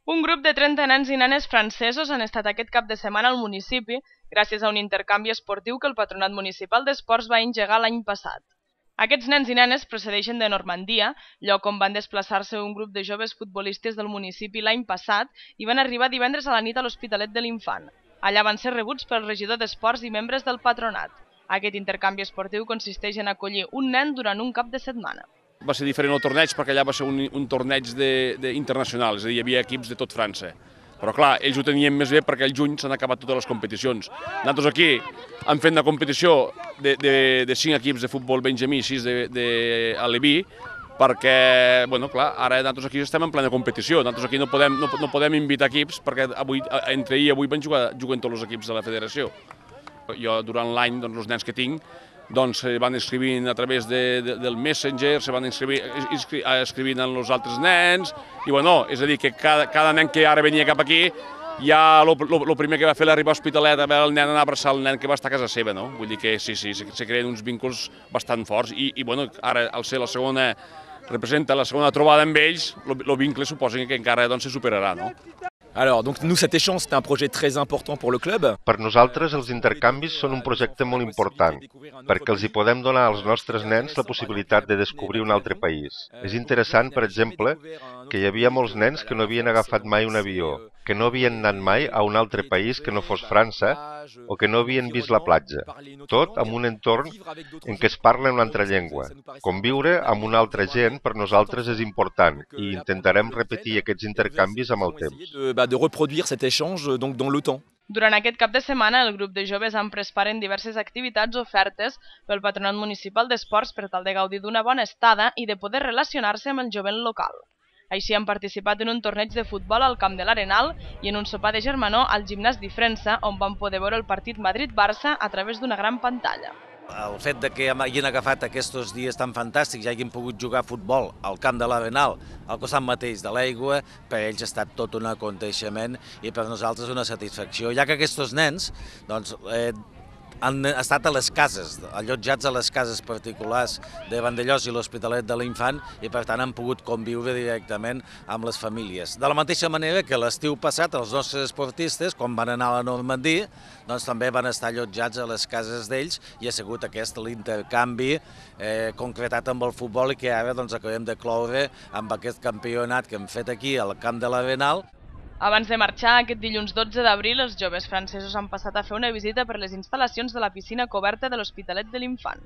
Un grup de 30 nens i nenes francesos han estat aquest cap de setmana al municipi gràcies a un intercanvi esportiu que el Patronat Municipal d'Esports va engegar l'any passat. Aquests nens i nenes procedeixen de Normandia, lloc on van desplaçar-se un grup de joves futbolistes del municipi l'any passat i van arribar divendres a la nit a l'Hospitalet de l'Infant. Allà van ser rebuts pel regidor d'Esports i membres del patronat. Aquest intercanvi esportiu consisteix en acollir un nen durant un cap de setmana. Va ser diferent el torneig perquè allà va ser un torneig internacional, és a dir, hi havia equips de tot França. Però clar, ells ho tenien més bé perquè al juny s'han acabat totes les competicions. Nosaltres aquí hem fet una competició de 5 equips de futbol benjamí, 6 de Leví, perquè, bueno, clar, ara nosaltres aquí estem en plena competició. Nosaltres aquí no podem invitar equips perquè entre ahir i avui juguen tots els equips de la federació. Jo, durant l'any, els nens que tinc, se van inscrivint a través del Messenger, se van escrivint amb els altres nens, i bueno, és a dir, que cada nen que ara venia cap aquí, ja el primer que va fer l'arribar a l'Hospitalet a veure el nen, anar a abraçar el nen que va estar a casa seva, no? Vull dir que sí, se creen uns vincles bastant forts, i bueno, ara al ser la segona, representa la segona trobada amb ells, el vincle suposa que encara se superarà, no? Alors, donc nous, cet échange, c'était un projet très important pour le club. Per nosaltres, els intercanvis són un projecte molt important, perquè els hi podem donar als nostres nens la possibilitat de descobrir un altre país. És interessant, per exemple, que hi havia molts nens que no havien agafat mai un avió, que no havien anat mai a un altre país que no fos França, o que no havien vist la platja. Tot en un entorn en què es parla una altra llengua. Conviure amb una altra gent per nosaltres és important i intentarem repetir aquests intercanvis amb el temps. De reproduire cet échange donc dans le temps. Durant aquest cap de setmana, el grup de joves han preparen diverses activitats ofertes pel Patronat Municipal d'Esports per tal de gaudir d'una bona estada i de poder relacionar-se amb el jovent local. Així han participat en un torneig de futbol al Camp de l'Arenal i en un sopar de germanor al gimnàs d'Ifrensa, on van poder veure el partit Madrid-Barça a través d'una gran pantalla. El fet de que hagin agafat aquests dies tan fantàstics i hagin pogut jugar a futbol al Camp de l'Arenal, al costat mateix de l'aigua, per ells ha estat tot un aconteixement i per nosaltres una satisfacció, ja que aquests nens han estat a les cases, allotjats a les cases particulars de Vandellós i l'Hospitalet de l'Infant i per tant han pogut conviure directament amb les famílies. De la mateixa manera que l'estiu passat els nostres esportistes, quan van anar a la Normandia, també van estar allotjats a les cases d'ells i ha sigut aquest l'intercanvi concretat amb el futbol i que ara acabem de cloure amb aquest campionat que hem fet aquí al Camp de l'Arenal. Abans de marxar, aquest dilluns 12 d'abril, els joves francesos han passat a fer una visita per les instal·lacions de la piscina coberta de l'Hospitalet de l'Infant.